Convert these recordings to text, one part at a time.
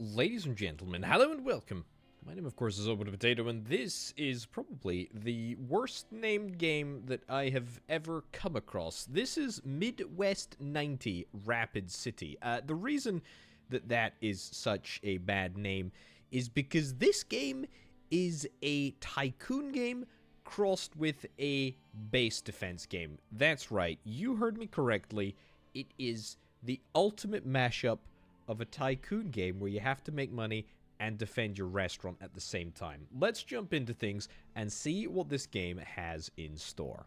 Ladies and gentlemen, hello and welcome. My name, of course, is Open Potato, and this is probably the worst named game that I have ever come across. This is Midwest 90 Rapid City. The reason that is such a bad name is because this game is a Tycoon game crossed with a base defense game. That's right, you heard me correctly. It is the ultimate mashup of a Tycoon game where you have to make money and defend your restaurant at the same time. Let's jump into things and see what this game has in store.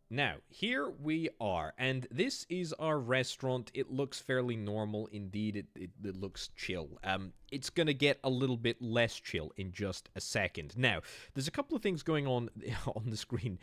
Now, here we are, and this is our restaurant. It looks fairly normal. Indeed, it looks chill. It's going to get a little bit less chill in just a second. Now, there's a couple of things going on the screen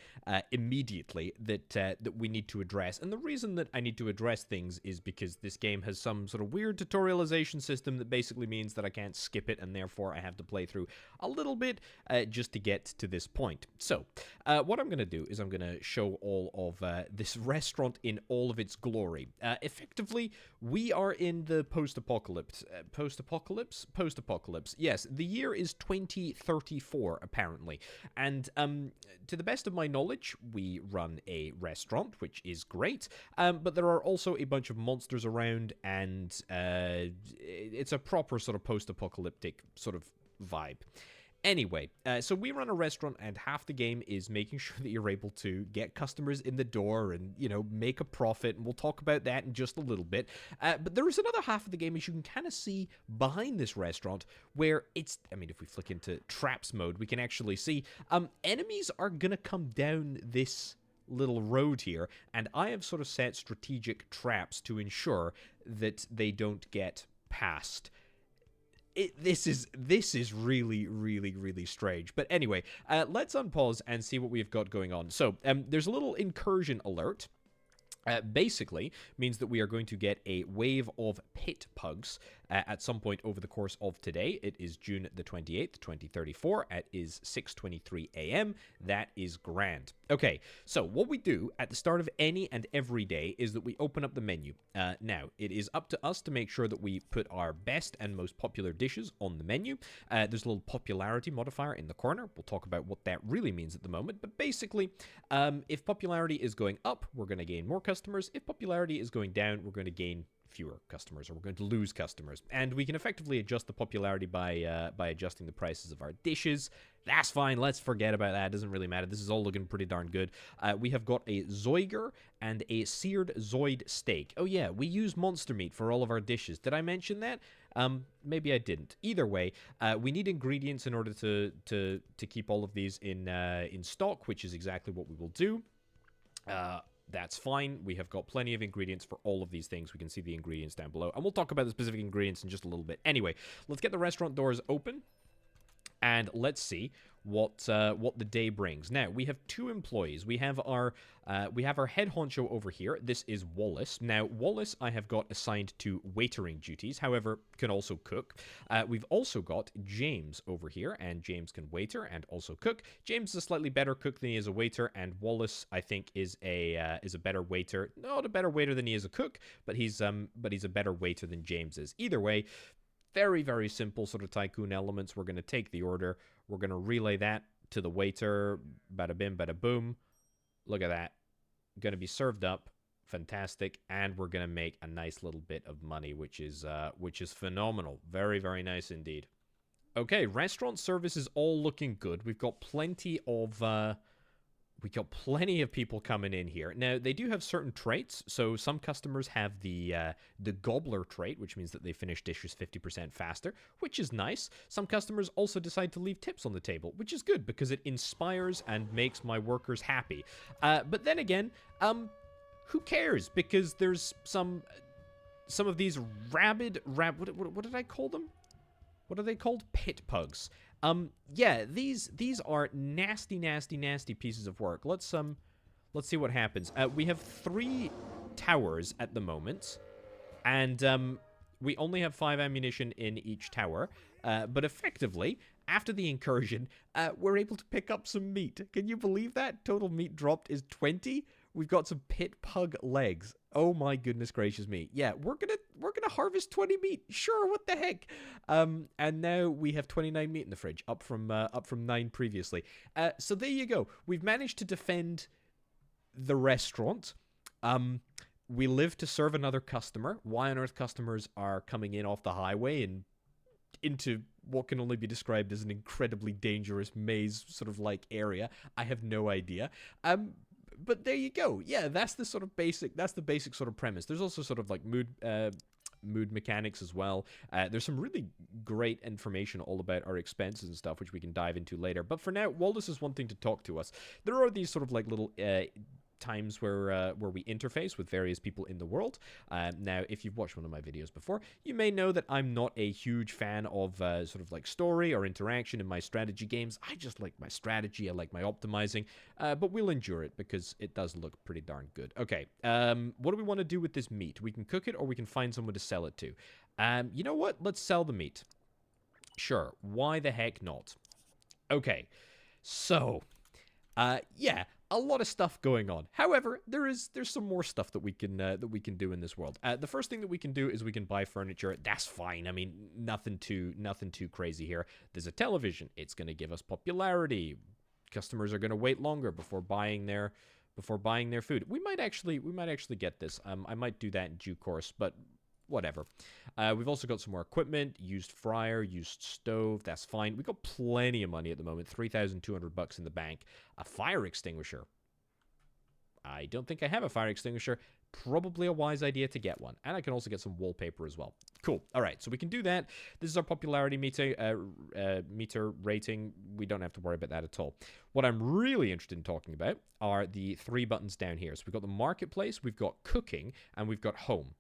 immediately that we need to address, and the reason that I need to address things is because this game has some sort of weird tutorialization system that basically means that I can't skip it, and therefore I have to play through a little bit just to get to this point. So, what I'm going to do is I'm going to show all of this restaurant in all of its glory. Effectively, we are in the post-apocalypse. Post-apocalypse. Yes, the year is 2034, apparently. And to the best of my knowledge, we run a restaurant, which is great. But there are also a bunch of monsters around, and it's a proper sort of post-apocalyptic sort of vibe. Anyway, so we run a restaurant, and half the game is making sure that you're able to get customers in the door and, you know, make a profit, and we'll talk about that in just a little bit. But there is another half of the game, as you can kind of see behind this restaurant, where it's, I mean, if we flick into traps mode, we can actually see enemies are going to come down this little road here, and I have sort of set strategic traps to ensure that they don't get past. This is really, really, really strange. But anyway, let's unpause and see what we've got going on. So, there's a little incursion alert. Basically means that we are going to get a wave of pit pugs at some point over the course of today. It is June the 28th, 2034. It is 6:23 a.m. That is grand. Okay, so what we do at the start of any and every day is that we open up the menu. Now, it is up to us to make sure that we put our best and most popular dishes on the menu. There's a little popularity modifier in the corner. We'll talk about what that really means at the moment. But basically, if popularity is going up, we're going to gain more customers. If popularity is going down, we're going to gain fewer customers, or we're going to lose customers. And we can effectively adjust the popularity by adjusting the prices of our dishes. That's fine. Let's forget about that. It doesn't really matter. This is all looking pretty darn good. We have got a Zoiger and a seared Zoid steak. Oh yeah, we use monster meat for all of our dishes. Did I mention that? Maybe I didn't. Either way, we need ingredients in order to keep all of these in stock, which is exactly what we will do. That's fine. We have got plenty of ingredients for all of these things. We can see the ingredients down below, and we'll talk about the specific ingredients in just a little bit. Anyway, let's get the restaurant doors open, and let's see what the day brings. Now, we have two employees. We have our head honcho over here. This is Wallace. Now, Wallace I have got assigned to waitering duties, however, can also cook. We've also got James over here, and James can waiter and also cook. James is a slightly better cook than he is a waiter, and Wallace, I think, is a better waiter. Not a better waiter than he is a cook, but he's a better waiter than James is. Either way, very, very simple sort of Tycoon elements. We're going to take the order. We're going to relay that to the waiter. Bada bim, bada boom. Look at that. Going to be served up. Fantastic. And we're going to make a nice little bit of money, which is phenomenal. Very, very nice indeed. Okay, restaurant service is all looking good. We've got plenty of people coming in here. Now, they do have certain traits. So some customers have the gobbler trait, which means that they finish dishes 50% faster, which is nice. Some customers also decide to leave tips on the table, which is good because it inspires and makes my workers happy. But then again, who cares? Because there's some of these what did I call them? What are they called? Pit pugs. Yeah, these are nasty, nasty, nasty pieces of work. Let's see what happens. We have 3 towers at the moment, and we only have 5 ammunition in each tower. But effectively, after the incursion, we're able to pick up some meat. Can you believe that? Total meat dropped is 20. We've got some pit pug legs. Oh my goodness gracious me. Yeah, we're gonna harvest 20 meat. Sure, what the heck? And now we have 29 meat in the fridge, up from 9 previously. So there you go. We've managed to defend the restaurant. We live to serve another customer. Why on earth customers are coming in off the highway and into what can only be described as an incredibly dangerous maze sort of like area, I have no idea. But there you go. Yeah, that's the basic sort of premise. There's also sort of like mood mechanics as well. There's some really great information all about our expenses and stuff, which we can dive into later. But for now, Walrus is wanting to talk to us. There are these sort of like little times where we interface with various people in the world. Now, if you've watched one of my videos before, you may know that I'm not a huge fan of sort of like story or interaction in my strategy games. I just like my strategy. I like my optimizing, but we'll endure it because it does look pretty darn good. Okay, what do we want to do with this meat? We can cook it or we can find someone to sell it to. You know what? Let's sell the meat. Sure, why the heck not? Okay, so, yeah, a lot of stuff going on. However, there's some more stuff that we can do in this world. The first thing that we can do is we can buy furniture. That's fine. I mean, nothing too crazy here. There's a television. It's going to give us popularity. Customers are going to wait longer before buying their food. We might actually get this. I might do that in due course, but whatever. We've also got some more equipment, used fryer, used stove. That's fine. We've got plenty of money at the moment, $3,200 in the bank. A fire extinguisher. I don't think I have a fire extinguisher. Probably a wise idea to get one. And I can also get some wallpaper as well. Cool. All right, so we can do that. This is our popularity meter rating. We don't have to worry about that at all. What I'm really interested in talking about are the 3 buttons down here. So we've got the marketplace, we've got cooking, and we've got home.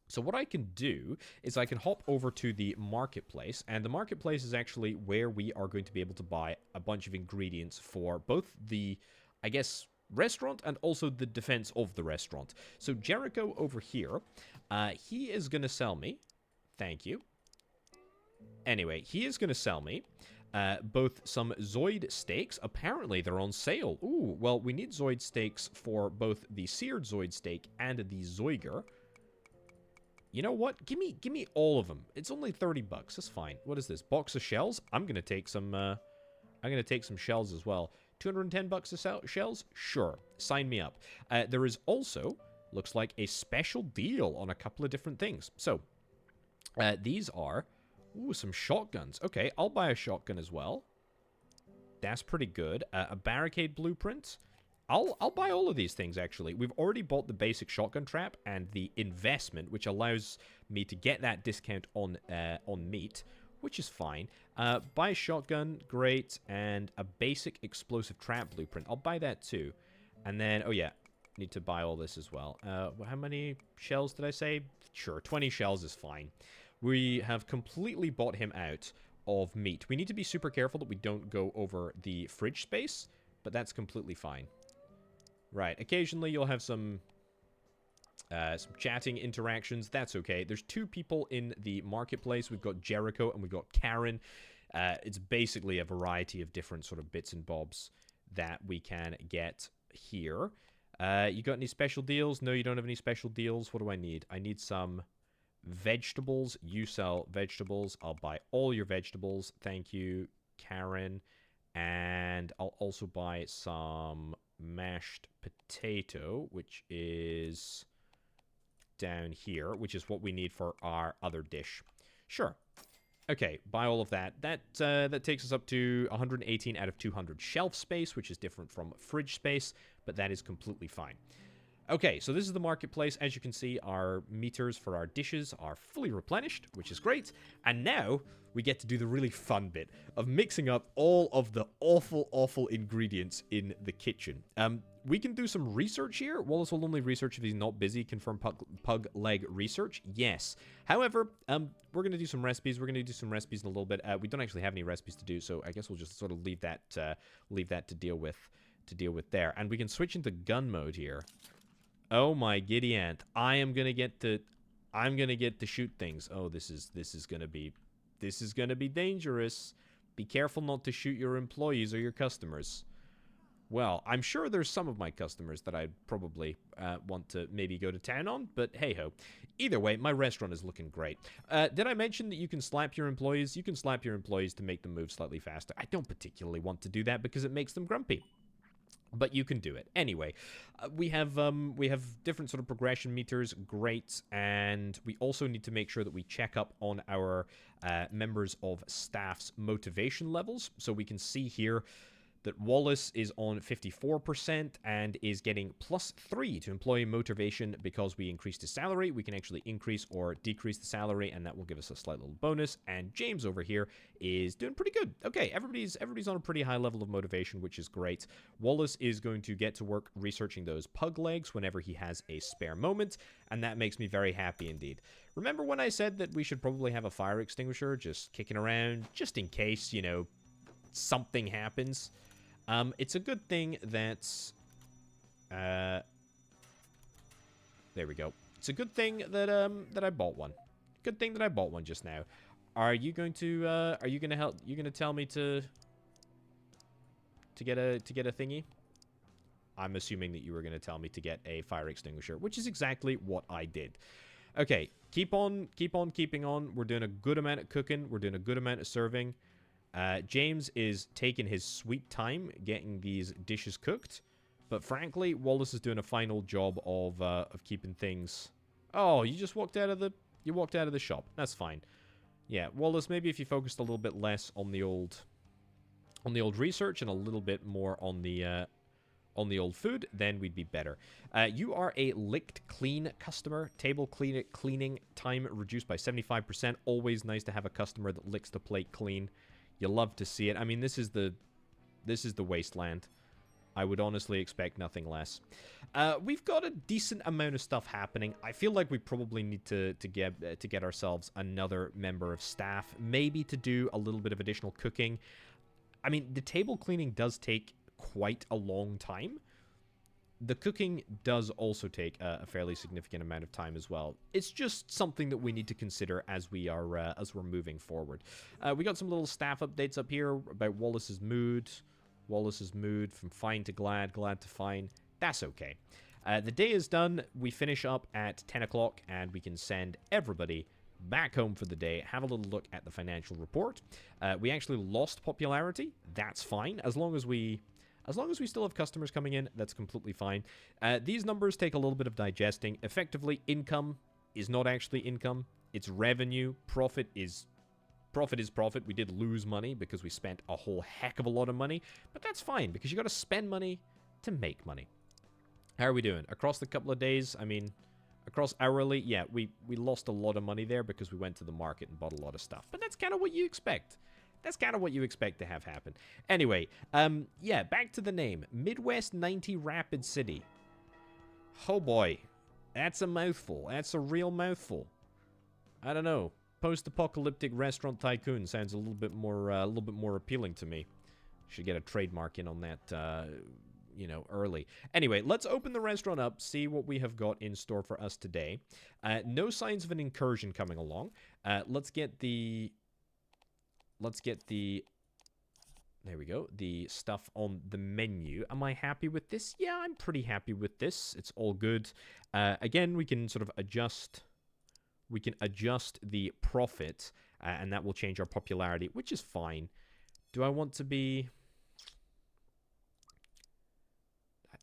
So what I can do is I can hop over to the marketplace, and the marketplace is actually where we are going to be able to buy a bunch of ingredients for both the, I guess, restaurant and also the defense of the restaurant. So Jericho over here, he is going to sell me, thank you. Anyway, he is going to sell me both some Zoid steaks. Apparently, they're on sale. Ooh, well, we need Zoid steaks for both the seared Zoid steak and the Zoiger. You know what? Give me all of them. It's only $30. That's fine. What is this? Box of shells? I'm gonna take some. I'm gonna take some shells as well. $210 of shells? Sure. Sign me up. There is also looks like a special deal on a couple of different things. So these are some shotguns. Okay, I'll buy a shotgun as well. That's pretty good. A barricade blueprint. I'll buy all of these things, actually. We've already bought the basic shotgun trap and the investment, which allows me to get that discount on meat, which is fine. Buy a shotgun, great, and a basic explosive trap blueprint. I'll buy that too. And then, oh yeah, need to buy all this as well. How many shells did I say? Sure, 20 shells is fine. We have completely bought him out of meat. We need to be super careful that we don't go over the fridge space, but that's completely fine. Right, occasionally you'll have some chatting interactions. That's okay. There's 2 people in the marketplace. We've got Jericho and we've got Karen. It's basically a variety of different sort of bits and bobs that we can get here. You got any special deals? No, you don't have any special deals. What do I need? I need some vegetables. You sell vegetables. I'll buy all your vegetables. Thank you, Karen. And I'll also buy some mashed potato, which is down here, which is what we need for our other dish. Sure. Okay, buy all of that. That takes us up to 118 out of 200 shelf space, which is different from fridge space, but that is completely fine. Okay, so this is the marketplace. As you can see, our meters for our dishes are fully replenished, which is great. And now we get to do the really fun bit of mixing up all of the awful ingredients in the kitchen. We can do some research here. Wallace will only research if he's not busy. Confirm pug leg research. Yes. However, we're going to do some recipes. We're going to do some recipes in a little bit. We don't actually have any recipes to do, so I guess we'll just sort of leave that to deal with there. And we can switch into gun mode here. Oh my giddy aunt! I'm gonna get to shoot things. Oh, this is gonna be dangerous. Be careful not to shoot your employees or your customers. Well, I'm sure there's some of my customers that I'd probably want to maybe go to town on, but hey-ho. Either way, my restaurant is looking great. Did I mention that you can slap your employees? You can slap your employees to make them move slightly faster. I don't particularly want to do that because it makes them grumpy. But you can do it. Anyway, we have different sort of progression meters, great, and we also need to make sure that we check up on our members of staff's motivation levels. So we can see here that Wallace is on 54% and is getting +3 to employee motivation because we increased his salary. We can actually increase or decrease the salary, and that will give us a slight little bonus. And James over here is doing pretty good. Okay, everybody's on a pretty high level of motivation, which is great. Wallace is going to get to work researching those pug legs whenever he has a spare moment, and that makes me very happy indeed. Remember when I said that we should probably have a fire extinguisher just kicking around, just in case, you know, something happens? It's a good thing that, there we go. It's a good thing that, that I bought one. Good thing that I bought one just now. Are you going to, help, you gonna tell me to get a thingy? I'm assuming that you were gonna tell me to get a fire extinguisher, which is exactly what I did. Okay, keep on keeping on. We're doing a good amount of cooking. We're doing a good amount of serving. James is taking his sweet time getting these dishes cooked, but frankly, Wallace is doing a final job of keeping things. Oh, you just walked out of the shop. That's fine. Yeah, Wallace, maybe if you focused a little bit less on the old research and a little bit more on the old food, then we'd be better. You are a licked clean customer. Table cleaning time reduced by 75%. Always nice to have a customer that licks the plate clean. You love to see it. I mean, this is the wasteland. I would honestly expect nothing less. We've got a decent amount of stuff happening. I feel like we probably need to get ourselves another member of staff, maybe to do a little bit of additional cooking. I mean, the table cleaning does take quite a long time. The cooking does also take a fairly significant amount of time as well. It's just something that we need to consider as we're moving forward. We got some little staff updates up here about Wallace's mood. Wallace's mood from fine to glad, glad to fine. That's okay. The day is done. We finish up at 10 o'clock, and we can send everybody back home for the day. Have a little look at the financial report. We actually lost popularity. That's fine, as long as we still have customers coming in, that's completely fine. These numbers take a little bit of digesting. Effectively, income is not actually income. It's revenue. Profit is profit. We did lose money because we spent a whole heck of a lot of money. But that's fine, because you got to spend money to make money. How are we doing? Across the couple of days, I mean, across hourly, yeah, we lost a lot of money there because we went to the market and bought a lot of stuff. But that's kind of what you expect. That's kind of what you expect to have happen. Anyway, yeah, back to the name. Midwest 90 Rapid City. Oh boy. That's a mouthful. That's a real mouthful. I don't know. Post-apocalyptic restaurant tycoon sounds a little bit more appealing to me. Should get a trademark in on that, you know, early. Anyway, let's open the restaurant up, see what we have got in store for us today. No signs of an incursion coming along. Let's get the... There we go. The stuff on the menu. Am I happy with this? Yeah, I'm pretty happy with this. It's all good. Again, we can sort of adjust... We can adjust the profit, and that will change our popularity, which is fine. Do I want to be...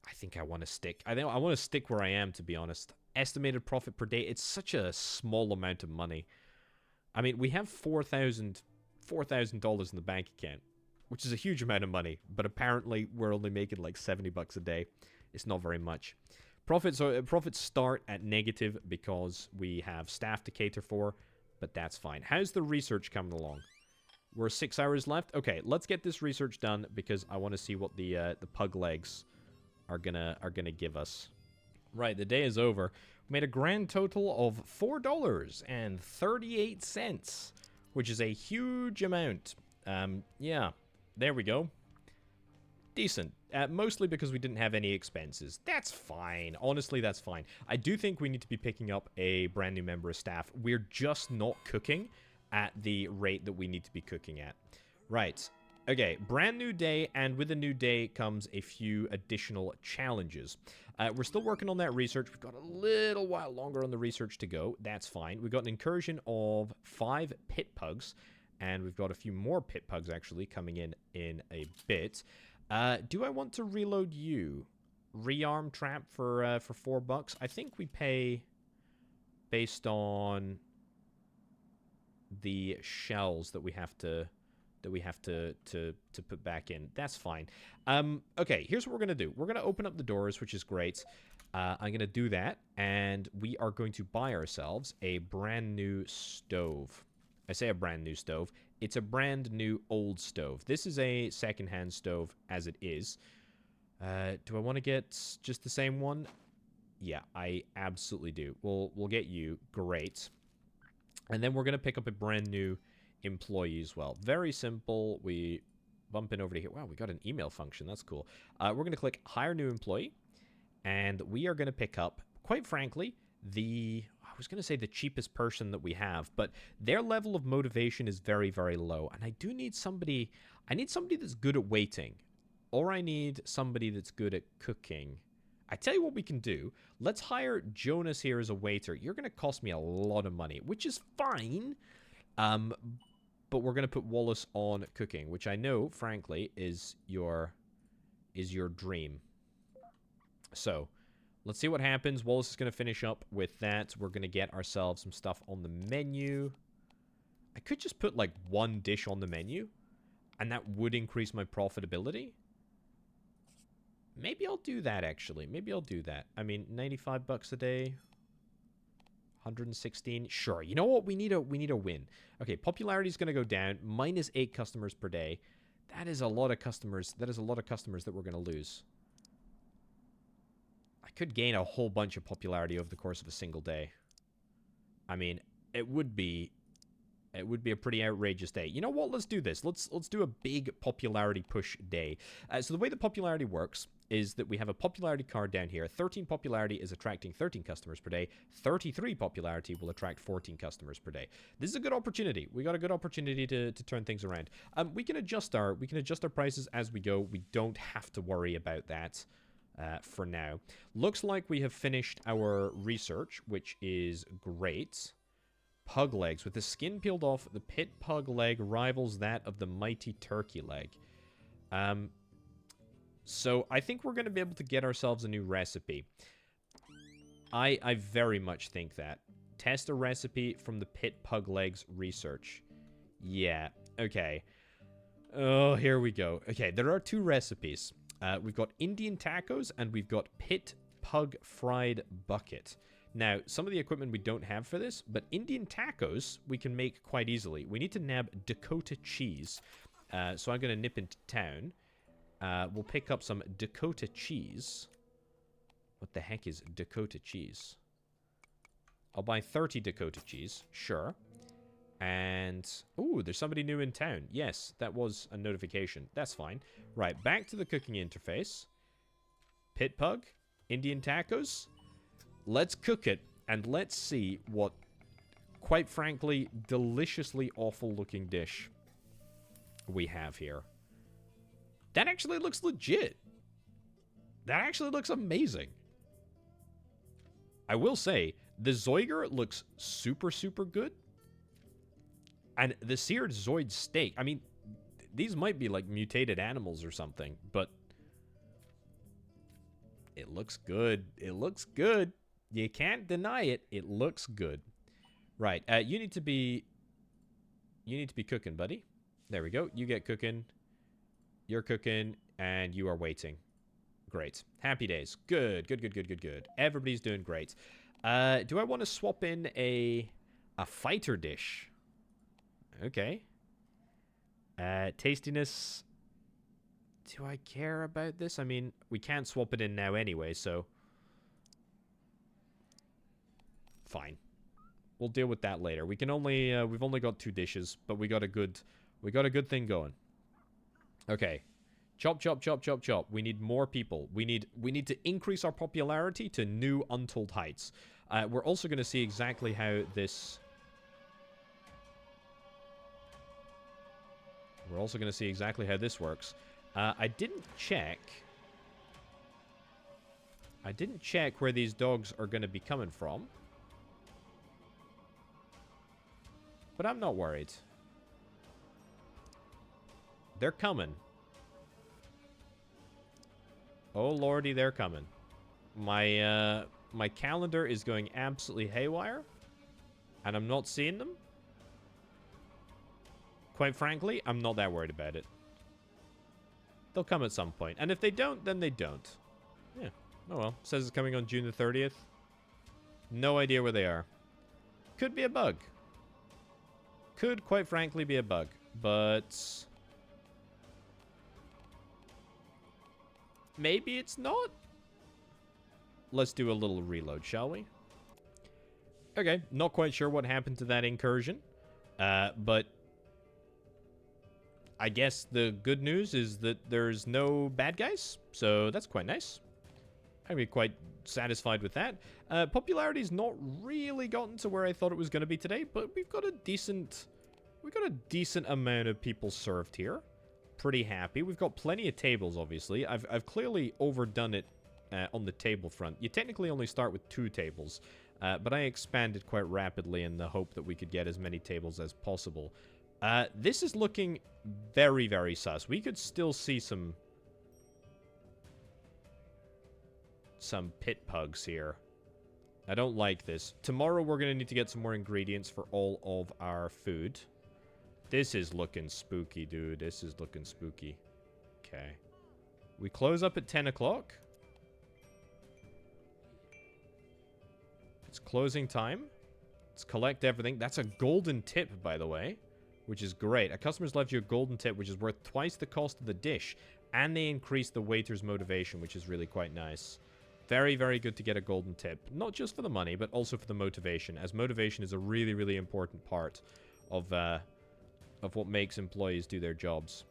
I think I want to stick... I want to stick where I am, to be honest. Estimated profit per day. It's such a small amount of money. I mean, we have $4,000 in the bank account, which is a huge amount of money, but apparently we're only making like $70 a day. It's not very much. Profits start at negative because we have staff to cater for, but that's fine. How's the research coming along? We're 6 hours left. Okay, let's get this research done because I want to see what the pug legs are gonna give us. Right, the day is over. We made a grand total of $4.38, which is a huge amount. Yeah, there we go. Decent. Mostly because we didn't have any expenses. That's fine. Honestly, that's fine. I do think we need to be picking up a brand new member of staff. We're just not cooking at the rate that we need to be cooking at. Right. Okay, brand new day, and with a new day comes a few additional challenges. We're still working on that research. We've got a little while longer on the research to go. That's fine. We've got an incursion of 5 pit pugs, and we've got a few more pit pugs, actually, coming in a bit. Do I want to reload you? Rearm trap for $4. I think we pay based on the shells that we have to put back in. That's fine. Okay, here's what we're gonna do. We're gonna open up the doors, which is great. I'm gonna do that, and we are going to buy ourselves a brand new stove. I say a brand new stove. It's a brand new old stove. This is a secondhand stove as it is. Do I want to get just the same one? Yeah, I absolutely do. We'll get you. Great. And then we're going to pick up a brand new employee as well. Very simple. We bump in over to here. Wow, we got an email function. That's cool. We're going to click Hire New Employee. And we are going to pick up, quite frankly, I was going to say the cheapest person that we have. But their level of motivation is very, very low. And I do need somebody... I need somebody that's good at waiting. Or I need somebody that's good at cooking. I tell you what we can do. Let's hire Jonas here as a waiter. You're going to cost me a lot of money, which is fine. But we're going to put Wallace on cooking, which I know, frankly, is your dream. So, let's see what happens. Wallace is going to finish up with that. We're going to get ourselves some stuff on the menu. I could just put, like, one dish on the menu, and that would increase my profitability. Maybe I'll do that, actually. Maybe I'll do that. I mean, $95 a day. 116. Sure. You know what? We need a win. Okay, popularity is going to go down. Minus 8 customers per day. That is a lot of customers. That is a lot of customers that we're going to lose. I could gain a whole bunch of popularity over the course of a single day. I mean, it would be a pretty outrageous day. You know what? Let's do this. Let's do a big popularity push day. So the way the popularity works is that we have a popularity card down here. 13 popularity is attracting 13 customers per day. 33 popularity will attract 14 customers per day. This is a good opportunity. We got a good opportunity to turn things around. We can adjust our prices as we go. We don't have to worry about that for now. Looks like we have finished our research, which is great. Pug legs. With the skin peeled off, the pit pug leg rivals that of the mighty turkey leg. So I think we're going to be able to get ourselves a new recipe. I very much think that. Test a recipe from the pit pug legs research. Yeah, okay. Oh, here we go. Okay, there are 2 recipes. We've got Indian tacos and we've got pit pug fried bucket. Now, some of the equipment we don't have for this, but Indian tacos we can make quite easily. We need to nab Dakota cheese. So I'm going to nip into town. We'll pick up some Dakota cheese. What the heck is Dakota cheese? I'll buy 30 Dakota cheese. Sure. And... ooh, there's somebody new in town. Yes, that was a notification. That's fine. Right, back to the cooking interface. Pit pug. Indian tacos. Let's cook it, and let's see what, quite frankly, deliciously awful-looking dish we have here. That actually looks legit. That actually looks amazing. I will say, the Zoiger looks super, super good. And the seared Zoid steak, I mean, these might be like mutated animals or something, but it looks good. It looks good. You can't deny it. It looks good. Right. You need to be cooking, buddy. There we go. You get cooking. You're cooking, and you are waiting. Great. Happy days. Good. Good, good, good, good, good. Everybody's doing great. Do I want to swap in a fighter dish? Okay. Tastiness. Do I care about this? I mean, we can't swap it in now anyway, so... fine. We'll deal with that later. We can only we've only got 2 dishes, but we got a good thing going. Okay. Chop, chop, chop, chop, chop. We need more people. We need to increase our popularity to new untold heights. We're also going to see exactly how this We're also going to see exactly how this works. I didn't check where these dogs are going to be coming from. But I'm not worried. They're coming. Oh lordy, they're coming. My calendar is going absolutely haywire. And I'm not seeing them. Quite frankly, I'm not that worried about it. They'll come at some point. And if they don't, then they don't. Yeah. Oh well. Says it's coming on June the 30th. No idea where they are. Could be a bug. Could, quite frankly, be a bug. But maybe it's not. Let's do a little reload, shall we? Okay, not quite sure what happened to that incursion. But I guess the good news is that there's no bad guys. So that's quite nice. I'd be quite satisfied with that. Popularity's not really gotten to where I thought it was going to be today, but we've got a decent amount of people served here. Pretty happy. We've got plenty of tables, obviously. I've clearly overdone it on the table front. You technically only start with 2 tables, but I expanded quite rapidly in the hope that we could get as many tables as possible. This is looking very, very sus. We could still see some pit pugs here. I don't like this. Tomorrow we're going to need to get some more ingredients for all of our food. This is looking spooky, dude. This is looking spooky. Okay. We close up at 10 o'clock. It's closing time. Let's collect everything. That's a golden tip, by the way, which is great. A customer's left you a golden tip, which is worth twice the cost of the dish. And they increase the waiter's motivation, which is really quite nice. Very, very good to get a golden tip. Not just for the money, but also for the motivation, as motivation is a really, really important part of what makes employees do their jobs.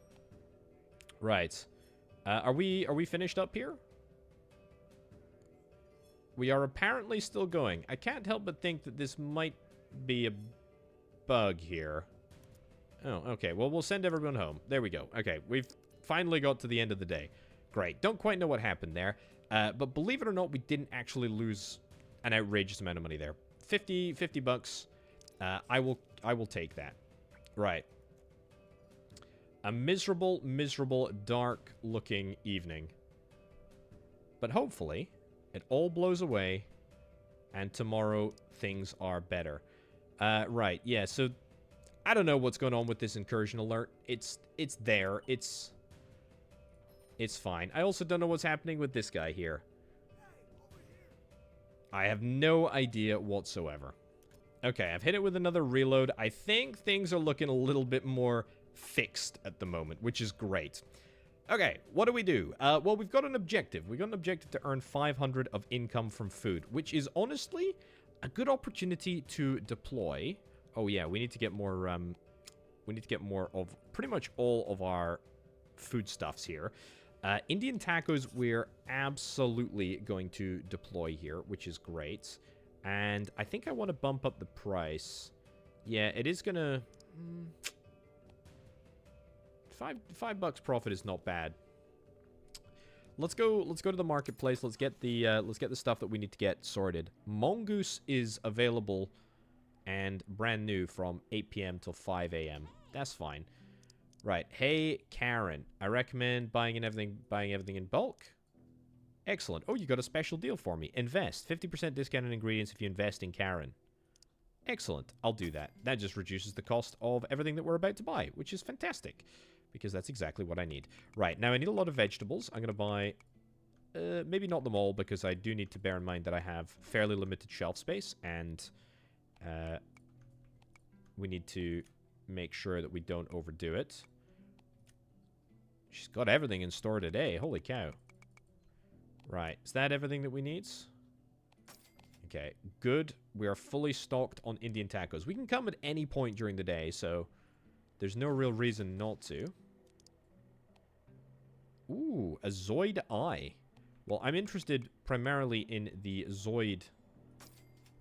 Right. Are we finished up here? We are apparently still going. I can't help but think that this might be a bug here. Oh, okay. Well, we'll send everyone home. There we go. Okay, we've finally got to the end of the day. Great. Don't quite know what happened there. But believe it or not, we didn't actually lose an outrageous amount of money there. 50 bucks. I will take that. Right. A miserable, miserable, dark-looking evening. But hopefully, it all blows away, and tomorrow things are better. Right, yeah, so I don't know what's going on with this incursion alert. It's there. It's fine. I also don't know what's happening with this guy here. I have no idea whatsoever. Okay, I've hit it with another reload. I think things are looking a little bit more fixed at the moment, which is great. Okay, what do we do? Well, we've got an objective. We've got an objective to earn 500 of income from food, which is honestly a good opportunity to deploy. Oh yeah, we need to get more. We need to get more of pretty much all of our foodstuffs here. Indian tacos, we're absolutely going to deploy here, which is great. And I think I want to bump up the price. Yeah, it is gonna. Five bucks profit is not bad. Let's go to the marketplace. Let's get the stuff that we need to get sorted. Mongoose is available and brand new from 8 p.m. till 5 a.m. That's fine. Right. Hey, Karen. I recommend buying everything in bulk. Excellent. Oh, you got a special deal for me. Invest. 50% discount on ingredients if you invest in Karen. Excellent. I'll do that. That just reduces the cost of everything that we're about to buy, which is fantastic, because that's exactly what I need. Right. Now, I need a lot of vegetables. I'm going to buy... maybe not them all, because I do need to bear in mind that I have fairly limited shelf space, and we need to make sure that we don't overdo it. She's got everything in store today. Holy cow. Right. Is that everything that we need? Okay. Good. We are fully stocked on Indian tacos. We can come at any point during the day, so there's no real reason not to. Ooh, a Zoid eye. Well, I'm interested primarily in the Zoid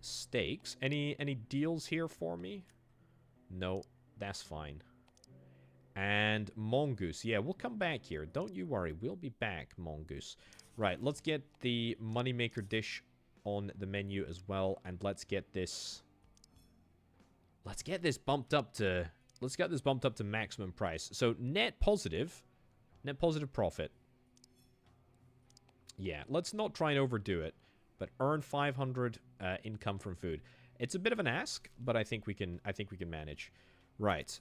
steaks. Any deals here for me? No, that's fine. And mongoose. Yeah, we'll come back here. Don't you worry. We'll be back, mongoose. Right, let's get the moneymaker dish on the menu as well. And let's get this... Let's get this bumped up to... Let's get this bumped up to maximum price. So, net positive profit. Yeah, let's not try and overdo it. But earn 500 income from food. It's a bit of an ask, but I think we can manage. Right.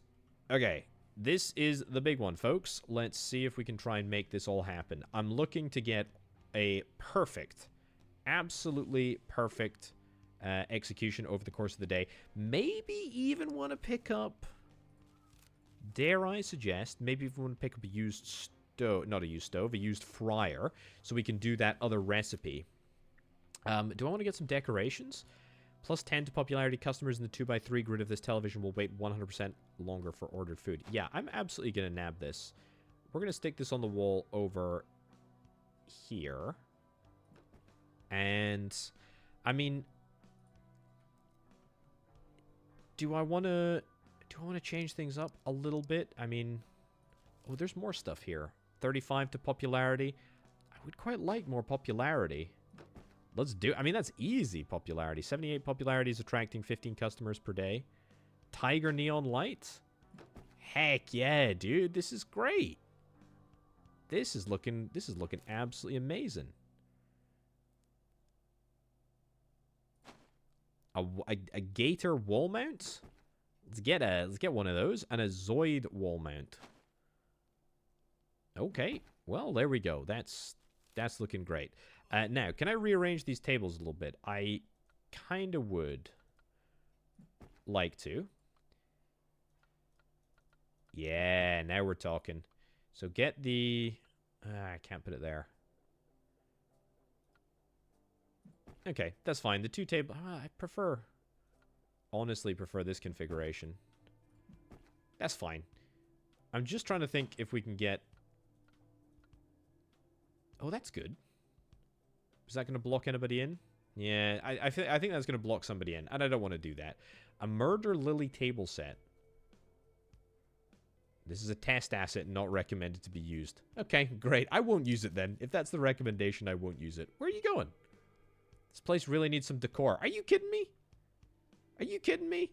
Okay. This is the big one, folks. Let's see if we can try and make this all happen. I'm looking to get a perfect, absolutely perfect execution over the course of the day. Maybe even want to pick up, dare I suggest, maybe even want to pick up a used stove, not a used stove, a used fryer, so we can do that other recipe. Do I want to get some decorations? Plus 10 to popularity. Customers in the 2x3 grid of this television will wait 100% longer for ordered food. Yeah, I'm absolutely going to nab this. We're going to stick this on the wall over here. And, I mean, do I want to change things up a little bit? I mean, oh, there's more stuff here. 35 to popularity. I would quite like more popularity. Let's do... I mean, that's easy popularity. 78 popularity is attracting 15 customers per day. Tiger neon light? Heck yeah, dude. This is great. This is looking absolutely amazing. A gator wall mount? Let's get one of those. And a Zoid wall mount. Okay. Well, there we go. That's looking great. Now, can I rearrange these tables a little bit? I kind of would like to. Yeah, now we're talking. So get the... I can't put it there. Okay, that's fine. The two table... I prefer... Honestly prefer this configuration. That's fine. I'm just trying to think if we can get... Oh, that's good. Is that going to block anybody in? Yeah, I think that's going to block somebody in. And I don't want to do that. A Murder Lily table set. This is a test asset not recommended to be used. Okay, great. I won't use it then. If that's the recommendation, I won't use it. Where are you going? This place really needs some decor. Are you kidding me? Are you kidding me?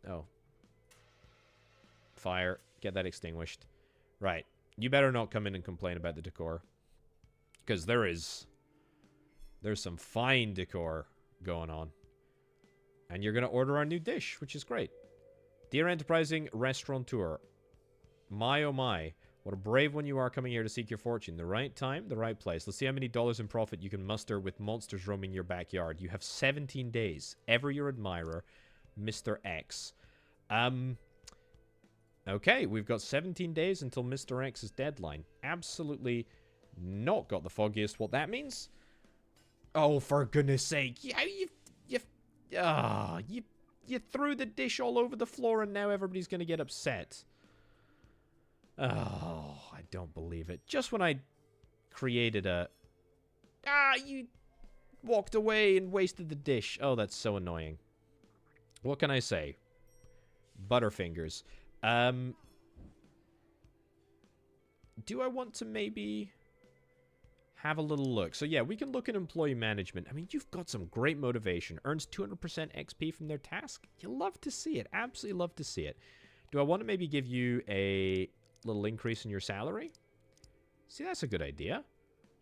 Oh. Fire. Get that extinguished. Right. You better not come in and complain about the decor. Because there's some fine decor going on. And you're going to order our new dish, which is great. Dear enterprising restaurateur, my oh my, what a brave one you are coming here to seek your fortune. The right time, the right place. Let's see how many dollars in profit you can muster with monsters roaming your backyard. You have 17 days. Ever your admirer, Mr. X. Okay, we've got 17 days until Mr. X's deadline. Absolutely not got the foggiest what that means. Oh, for goodness sake. Yeah, you threw the dish all over the floor and now everybody's going to get upset. Oh, I don't believe it. Just when I created a... you walked away and wasted the dish. Oh, that's so annoying. What can I say? Butterfingers. Do I want to maybe... have a little look. So yeah, we can look at employee management. I mean, you've got some great motivation. Earns 200% XP from their task. You love to see it. Absolutely love to see it. Do I want to maybe give you a little increase in your salary? See, that's a good idea.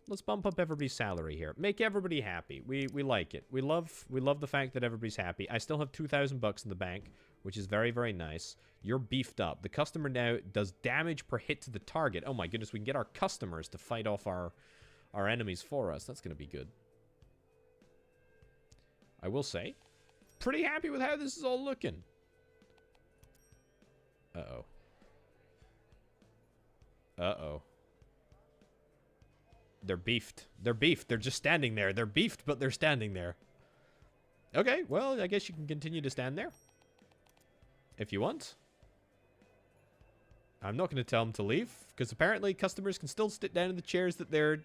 Let's bump up everybody's salary here. Make everybody happy. We like it. We love the fact that everybody's happy. I still have 2,000 bucks in the bank, which is very, very nice. You're beefed up. The customer now does damage per hit to the target. Oh my goodness, we can get our customers to fight off our enemies for us. That's going to be good. I will say, pretty happy with how this is all looking. Uh-oh. Uh-oh. They're beefed. They're beefed. They're just standing there. They're beefed, but they're standing there. Okay, well, I guess you can continue to stand there. If you want. I'm not going to tell them to leave, because apparently customers can still sit down in the chairs that they're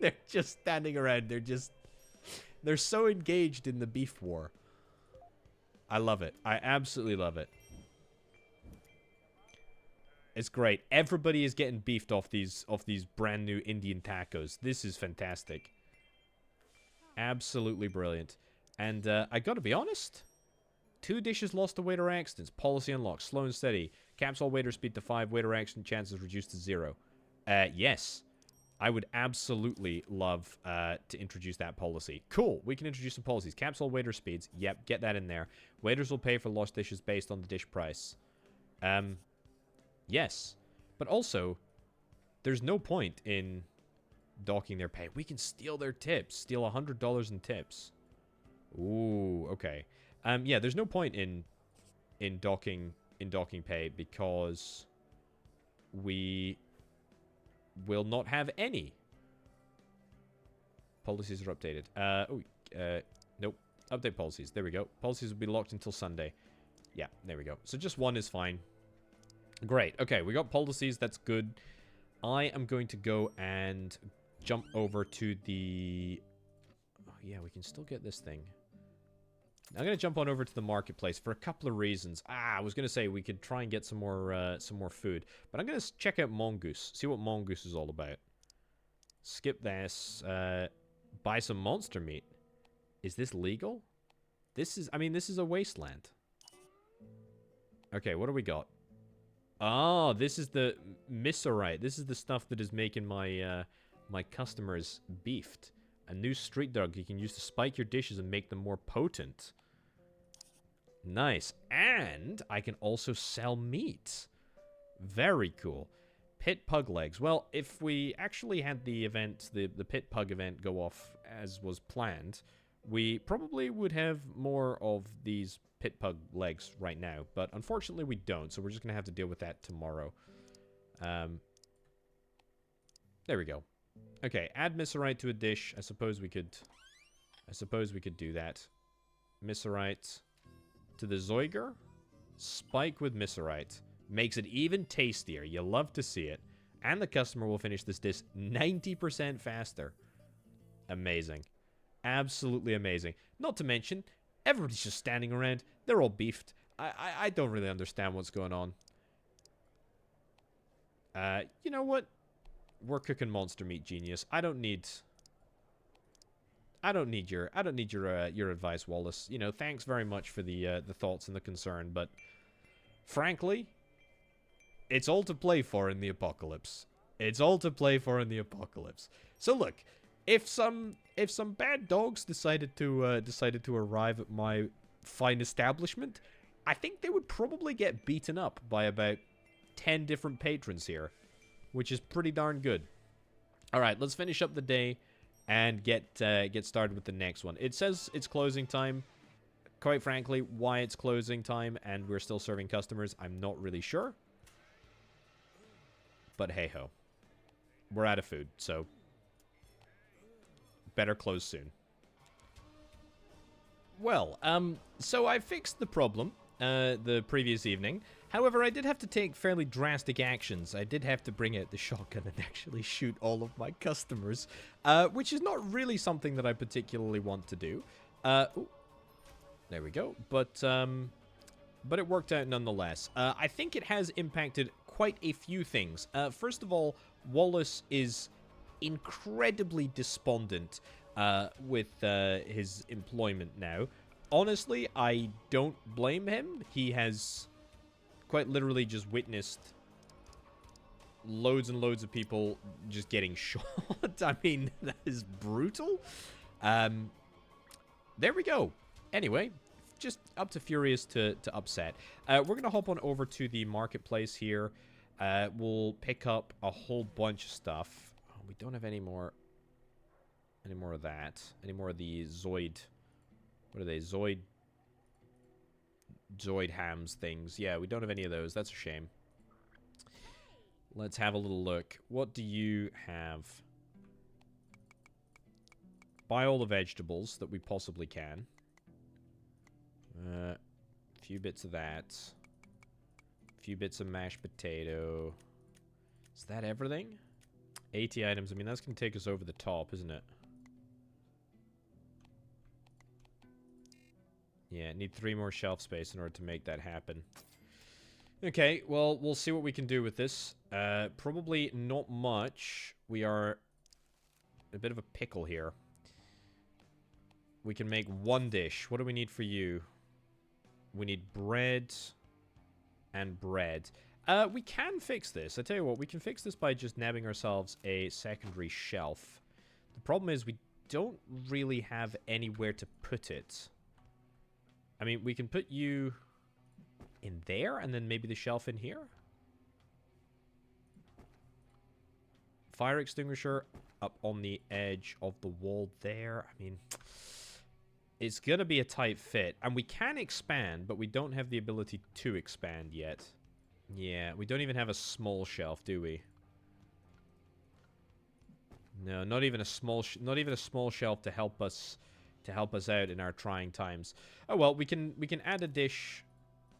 they're just standing around. They're so engaged in the beef war. I love it. I absolutely love it. It's great. Everybody is getting beefed off these brand new Indian tacos. This is fantastic. Absolutely brilliant. And I gotta be honest, 2 dishes lost to waiter accidents. Policy unlocked. Slow and steady. Caps all waiter speed to 5. Waiter accident chances reduced to 0. Yes. I would absolutely love to introduce that policy. Cool. We can introduce some policies. Caps all waiter speeds. Yep, get that in there. Waiters will pay for lost dishes based on the dish price. Yes. But also, there's no point in docking their pay. We can steal their tips. Steal $100 in tips. Ooh, okay. Yeah, there's no point in docking pay because we will not have any. Policies are updated. Nope. Update policies. There we go. Policies will be locked until Sunday. Yeah, there we go. So just 1 is fine. Great. Okay, we got policies. That's good. I am going to go and jump over to the... Oh, yeah, we can still get this thing. I'm going to jump on over to the marketplace for a couple of reasons. I was going to say we could try and get some more food. But I'm going to check out Mongoose. See what Mongoose is all about. Skip this. Buy some monster meat. Is this legal? This is a wasteland. Okay, what do we got? Oh, this is the misorite. This is the stuff that is making my my customers beefed. A new street dog you can use to spike your dishes and make them more potent. Nice. And I can also sell meat. Very cool. Pit pug legs. Well, if we actually had the event, the pit pug event go off as was planned, we probably would have more of these pit pug legs right now. But unfortunately we don't, so we're just going to have to deal with that tomorrow. There we go. Okay, add misorite to a dish. I suppose we could do that. Misorite to the Zoiger. Spike with misorite. Makes it even tastier. You love to see it. And the customer will finish this dish 90% faster. Amazing. Absolutely amazing. Not to mention, everybody's just standing around. They're all beefed. I don't really understand what's going on. You know what? We're cooking monster meat, genius. I don't need your advice, Wallace. You know, thanks very much for the thoughts and the concern, but frankly, it's all to play for in the apocalypse. It's all to play for in the apocalypse. So look, if some bad dogs decided to arrive at my fine establishment, I think they would probably get beaten up by about 10 different patrons here, which is pretty darn good. All right, let's finish up the day and get started with the next one. It says it's closing time. Quite frankly, why it's closing time and we're still serving customers, I'm not really sure. But hey-ho. We're out of food, so better close soon. Well, so I fixed the problem the previous evening. However, I did have to take fairly drastic actions. I did have to bring out the shotgun and actually shoot all of my customers, which is not really something that I particularly want to do. Ooh, there we go. But it worked out nonetheless. I think it has impacted quite a few things. First of all, Wallace is incredibly despondent with his employment now. Honestly, I don't blame him. He has quite literally just witnessed loads and loads of people just getting shot. I mean, that is brutal. There we go. Anyway, just up to furious to upset. We're going to hop on over to the marketplace here. We'll pick up a whole bunch of stuff. Oh, we don't have any more of that. Any more of the Zoid... What are they? Zoid hams things. Yeah, we don't have any of those. That's a shame. Let's have a little look. What do you have? Buy all the vegetables that we possibly can. A few bits of that. A few bits of mashed potato. Is that everything? 80 items. I mean, that's going to take us over the top, isn't it? Yeah, need 3 more shelf space in order to make that happen. Okay, well, we'll see what we can do with this. Probably not much. We are a bit of a pickle here. We can make one dish. What do we need for you? We need bread and bread. We can fix this. I tell you what, we can fix this by just nabbing ourselves a secondary shelf. The problem is we don't really have anywhere to put it. I mean, we can put you in there and then maybe the shelf in here. Fire extinguisher up on the edge of the wall there. I mean, it's going to be a tight fit. And we can expand, but we don't have the ability to expand yet. Yeah, we don't even have a small shelf, do we? No, not even a small shelf to help us out in our trying times. Oh well, we can add a dish.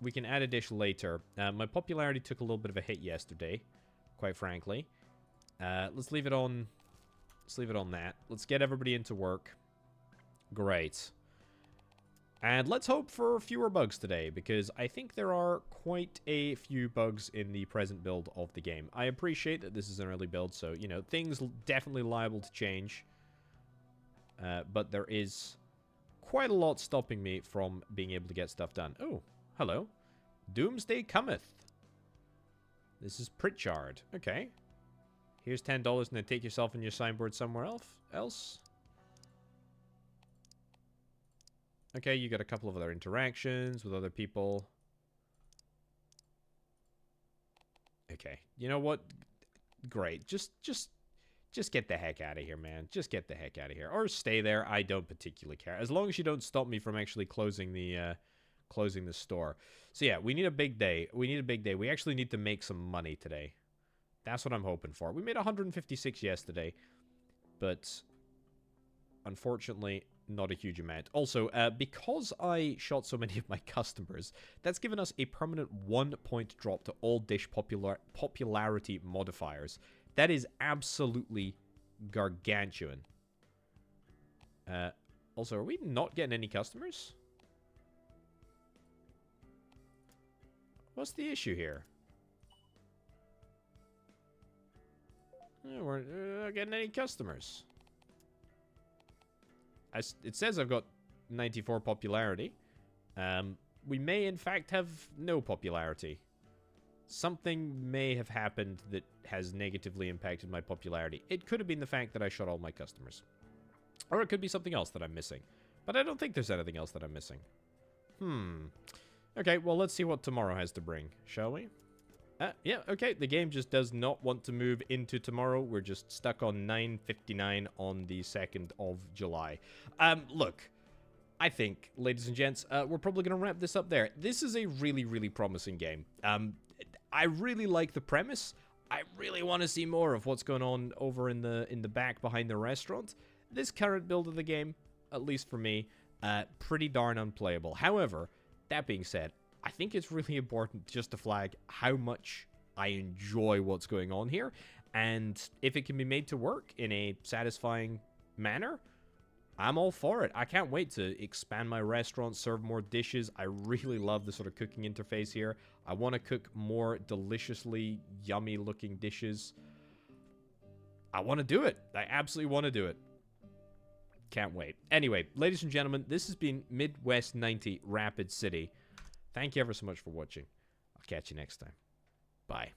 We can add a dish later. My popularity took a little bit of a hit yesterday, quite frankly. Let's leave it on. Let's leave it on that. Let's get everybody into work. Great. And let's hope for fewer bugs today, because I think there are quite a few bugs in the present build of the game. I appreciate that this is an early build, so, you know, things definitely liable to change. But there is quite a lot stopping me from being able to get stuff done. Oh, hello. Doomsday cometh. This is Pritchard. Okay. Here's $10 and then take yourself and your signboard somewhere else. Okay, you got a couple of other interactions with other people. Okay, you know what? Great. Just get the heck out of here, man. Just get the heck out of here, or stay there. I don't particularly care, as long as you don't stop me from actually closing the store. So yeah, we need a big day. We need a big day. We actually need to make some money today. That's what I'm hoping for. We made 156 yesterday, but unfortunately, not a huge amount. Also, because I shot so many of my customers, that's given us a permanent 1-point drop to all dish popularity modifiers. That is absolutely gargantuan. Also, are we not getting any customers? What's the issue here? We're not getting any customers. It says I've got 94 popularity. We may, in fact, have no popularity. Something may have happened that has negatively impacted my popularity. It could have been the fact that I shot all my customers. Or it could be something else that I'm missing. But I don't think there's anything else that I'm missing. Okay, well, let's see what tomorrow has to bring, shall we? Yeah, okay, the game just does not want to move into tomorrow. We're just stuck on 9:59 on the 2nd of July. Look, I think, ladies and gents, we're probably going to wrap this up there. This is a really, really promising game. I really like the premise. I really want to see more of what's going on over in the back behind the restaurant. This current build of the game, at least for me, pretty darn unplayable. However, that being said, I think it's really important just to flag how much I enjoy what's going on here, and if it can be made to work in a satisfying manner, I'm all for it. I can't wait to expand my restaurant, serve more dishes. I really love the sort of cooking interface here. I want to cook more deliciously yummy looking dishes. I want to do it. I absolutely want to do it. Can't wait. Anyway, ladies and gentlemen, this has been Midwest 90 Rapid City. Thank you ever so much for watching. I'll catch you next time. Bye.